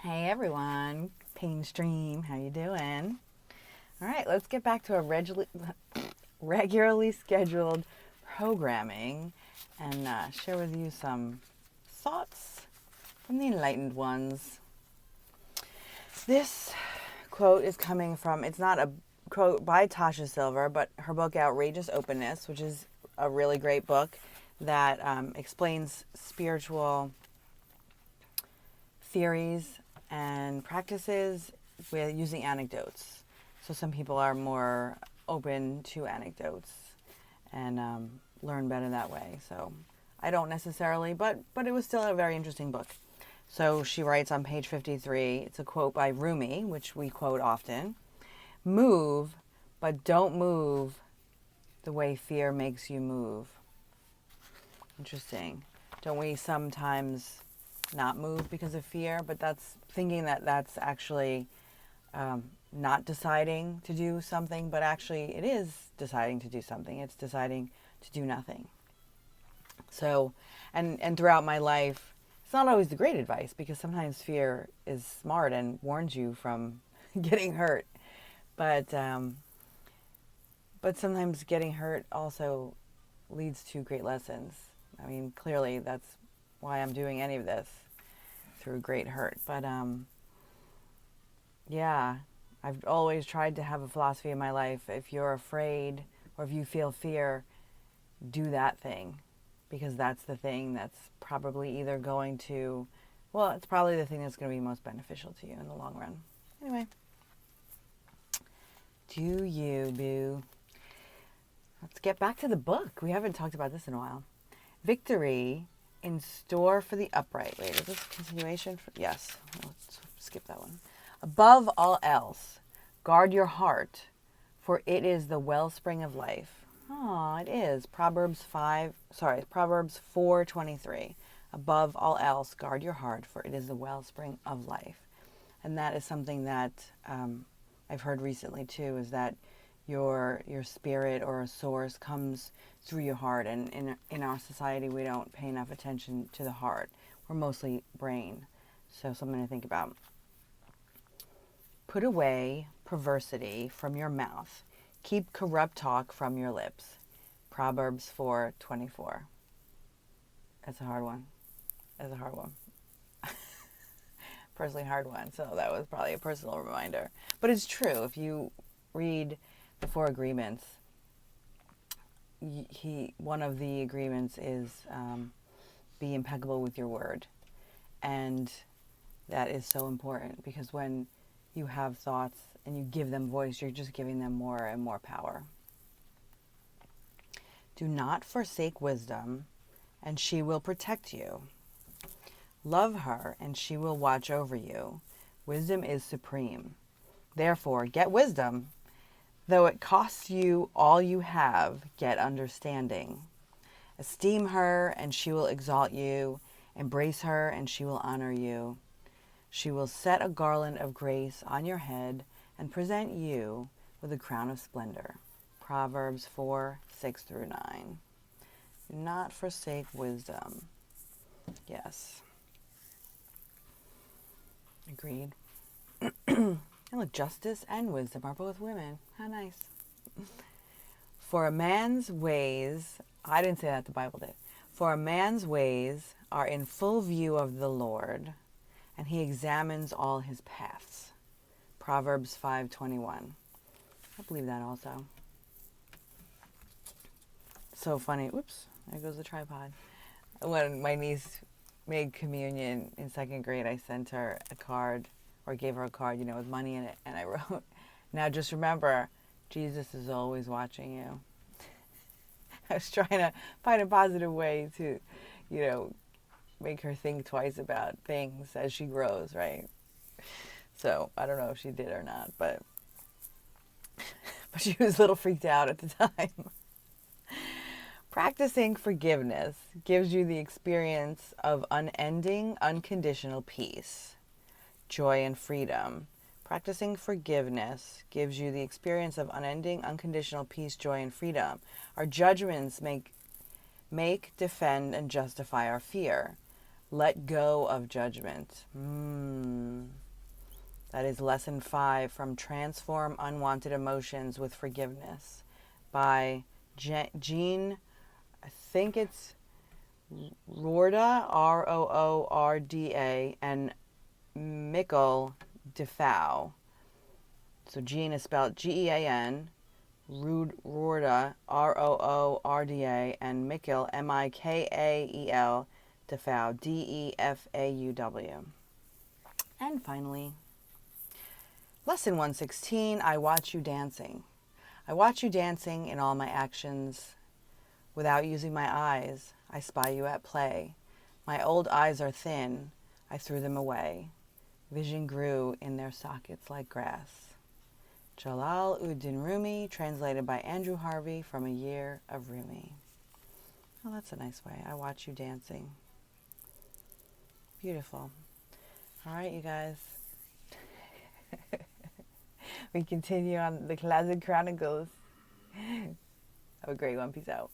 Hey everyone, Pain Stream, how you doing? All right, let's get back to a regularly scheduled programming and share with you some thoughts from the enlightened ones. This quote is coming from, it's not a quote by Tasha Silver, but her book Outrageous Openness, which is a really great book that explains spiritual theories and practices with using anecdotes. So some people are more open to anecdotes and learn better that way. So I don't necessarily, but it was still a very interesting book. So she writes on page 53, it's a quote by Rumi, which we quote often. Move, but don't move the way fear makes you move. Interesting. Don't we sometimes not move because of fear? But that's thinking that that's actually not deciding to do something, but actually it is deciding to do something. It's deciding to do nothing. So, and throughout my life, it's not always the great advice because sometimes fear is smart and warns you from getting hurt. But sometimes getting hurt also leads to great lessons. I mean, clearly that's why I'm doing any of this, through great hurt. But yeah, I've always tried to have a philosophy in my life. If you're afraid or if you feel fear, do that thing, because that's the thing that's probably either going to, well, it's probably the thing that's going to be most beneficial to you in the long run. Anyway, do you, boo. Let's get back to the book. We haven't talked about this in a while. Victory in store for the upright. Wait, is this a continuation? Yes. Let's skip that one. Above all else, guard your heart, for it is the wellspring of life. Oh, it is. Proverbs 4:23. Above all else, guard your heart, for it is the wellspring of life. And that is something that I've heard recently too, is that your spirit or a source comes through your heart. And in our society, we don't pay enough attention to the heart. We're mostly brain. So something to think about. Put away perversity from your mouth. Keep corrupt talk from your lips. Proverbs 4:24. That's a hard one. Personally hard one. So that was probably a personal reminder. But it's true. If you read the 4 agreements, one of the agreements is be impeccable with your word. And that is so important, because when you have thoughts and you give them voice, you're just giving them more and more power. Do not forsake wisdom, and she will protect you. Love her, and she will watch over you. Wisdom is supreme. Therefore, get wisdom. Though it costs you all you have, get understanding. Esteem her, and she will exalt you. Embrace her, and she will honor you. She will set a garland of grace on your head and present you with a crown of splendor. Proverbs 4:6-9. Do not forsake wisdom. Yes. Agreed. And look, justice and wisdom are both women. How nice. For a man's ways, I didn't say that, the Bible did. For a man's ways are in full view of the Lord, and he examines all his paths. Proverbs 5:21. I believe that also. So funny. Oops, there goes the tripod. When my niece made communion in 2nd grade, I sent her a card, or gave her a card, with money in it, and I wrote, "Now just remember, Jesus is always watching you." I was trying to find a positive way to, make her think twice about things as she grows, right? So I don't know if she did or not, but she was a little freaked out at the time. Practicing forgiveness gives you the experience of unending, unconditional peace, joy, and freedom. Practicing forgiveness gives you the experience of unending, unconditional peace, joy, and freedom. Our judgments make, defend, and justify our fear. Let go of judgment. That is lesson 5 from Transform Unwanted Emotions with Forgiveness by Jean, I think it's Roorda, Roorda, and Mikkel Defoe. So Jean is spelled Gean, Roorda, Roorda, and Mikkel, Mikael, Defoe, Defauw. And finally, lesson 116, I watch you dancing. I watch you dancing in all my actions. Without using my eyes, I spy you at play. My old eyes are thin, I threw them away. Vision grew in their sockets like grass. Jalal-ud-Din Rumi, translated by Andrew Harvey from A Year of Rumi. Oh, that's a nice way. I watch you dancing. Beautiful. All right, you guys. We continue on the Classic Chronicles. Have a great one. Peace out.